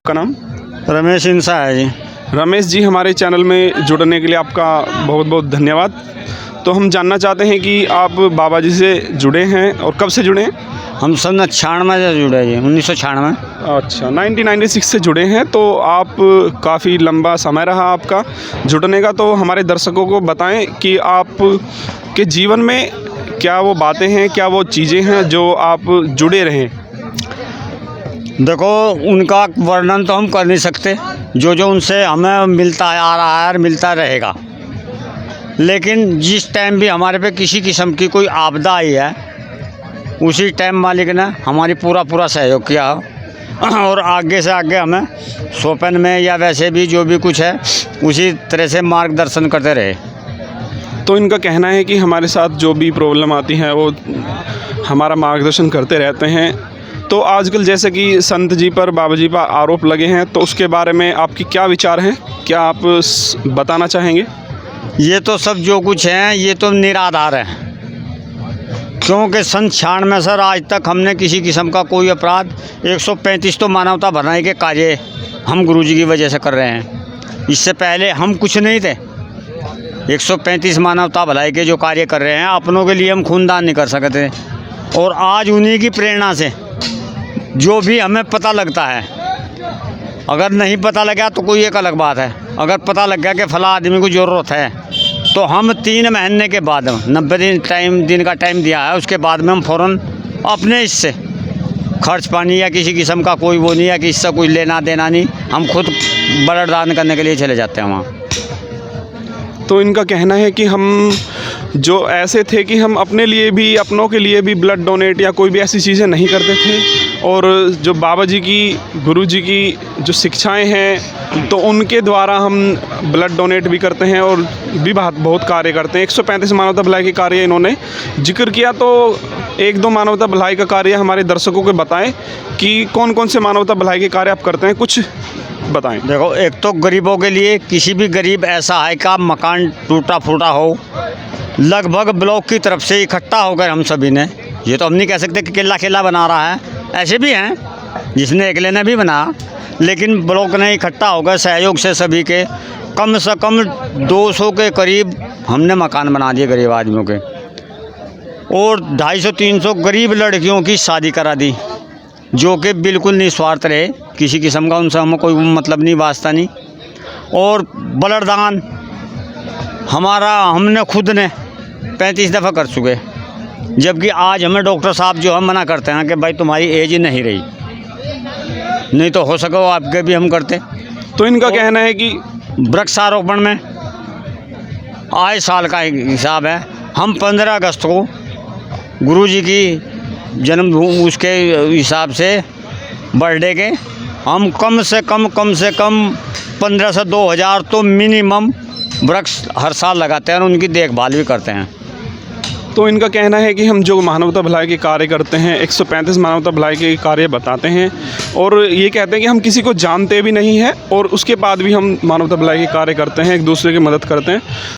का नाम? रमेश इंसा है जी। रमेश जी, हमारे चैनल में जुड़ने के लिए आपका बहुत बहुत धन्यवाद। तो हम जानना चाहते हैं कि आप बाबा जी से जुड़े हैं और कब से जुड़े हैं? हम सन 96 से जुड़े जी, 1996। अच्छा, 1996 से जुड़े हैं। तो आप काफ़ी लंबा समय रहा आपका जुड़ने का। तो हमारे दर्शकों को बताएं कि आप के जीवन में क्या वो बातें हैं, क्या वो चीज़ें हैं जो आप जुड़े रहें? देखो, उनका वर्णन तो हम कर नहीं सकते, जो जो उनसे हमें मिलता आ रहा है और मिलता रहेगा। लेकिन जिस टाइम भी हमारे पे किसी किस्म की कोई आपदा आई है, उसी टाइम मालिक ने हमारी पूरा सहयोग किया और आगे से आगे हमें सोपन में या वैसे भी जो भी कुछ है उसी तरह से मार्गदर्शन करते रहे। तो इनका कहना है कि हमारे साथ जो भी प्रॉब्लम आती है वो हमारा मार्गदर्शन करते रहते हैं। तो आजकल जैसे कि संत जी पर, बाबा जी पर आरोप लगे हैं, तो उसके बारे में आपकी क्या विचार हैं? क्या आप बताना चाहेंगे? ये तो सब जो कुछ है ये तो निराधार है, क्योंकि सन 96 सर आज तक हमने किसी किस्म का कोई अपराध 135 तो मानवता भलाई के कार्य हम गुरुजी की वजह से कर रहे हैं। इससे पहले हम कुछ नहीं थे। 135 मानवता भलाई के जो कार्य कर रहे हैं, अपनों के लिए हम खूनदान नहीं कर सकते। और आज उन्हीं की प्रेरणा से जो भी हमें पता लगता है, अगर नहीं पता लगा तो कोई एक अलग बात है, अगर पता लग गया कि फला आदमी को ज़रूरत है तो हम 3 महीने के बाद 90 दिन का टाइम दिया है, उसके बाद में हम फ़ौरन अपने इससे खर्च पानी या किसी किस्म का कोई वो नहीं है कि इससे कोई लेना देना नहीं, हम खुद ब्लड दान करने के लिए चले जाते हैं वहाँ। तो इनका कहना है कि हम जो ऐसे थे कि हम अपने लिए भी, अपनों के लिए भी ब्लड डोनेट या कोई भी ऐसी चीज़ें नहीं करते थे, और जो बाबा जी की, गुरु जी की जो शिक्षाएं हैं तो उनके द्वारा हम ब्लड डोनेट भी करते हैं और भी बहुत कार्य करते हैं। 135 मानवता भलाई के कार्य इन्होंने जिक्र किया। तो 1-2 मानवता भलाई का कार्य हमारे दर्शकों को बताएं कि कौन कौन से मानवता भलाई के कार्य आप करते हैं, कुछ बताएं। देखो, एक तो गरीबों के लिए, किसी भी गरीब ऐसा है का मकान टूटा फूटा हो, लगभग ब्लॉक की तरफ से इकट्ठा होकर हम सभी ने, ये तो हम नहीं कह सकते कि किला बना रहा है, ऐसे भी हैं जिसने अकेले ने भी बना, लेकिन ब्लॉक ने इकट्ठा होकर सहयोग से सभी के कम से कम 200 के करीब हमने मकान बना दिए गरीब आदमियों के, और 250-300 गरीब लड़कियों की शादी करा दी, जो कि बिल्कुल निस्वार्थ रहे, किसी किस्म का उनसे हमें कोई मतलब नहीं, वास्ता नहीं। और ब्लड दान हमने खुद ने 35 दफ़ा कर चुके, जबकि आज हमें डॉक्टर साहब जो हम मना करते हैं कि भाई तुम्हारी एज ही नहीं रही, नहीं तो हो सके वो आपके भी हम करते। तो इनका कहना है कि वृक्षारोपण में आए साल का हिसाब है, हम 15 अगस्त को गुरुजी की जन्मभूमि उसके हिसाब से बर्थडे के हम कम से कम 1500 से 2000 तो मिनिमम वृक्ष हर साल लगाते हैं और उनकी देखभाल भी करते हैं। तो इनका कहना है कि हम जो मानवता भलाई के कार्य करते हैं, 135 मानवता भलाई के कार्य बताते हैं, और ये कहते हैं कि हम किसी को जानते भी नहीं हैं और उसके बाद भी हम मानवता भलाई के कार्य करते हैं, एक दूसरे की मदद करते हैं।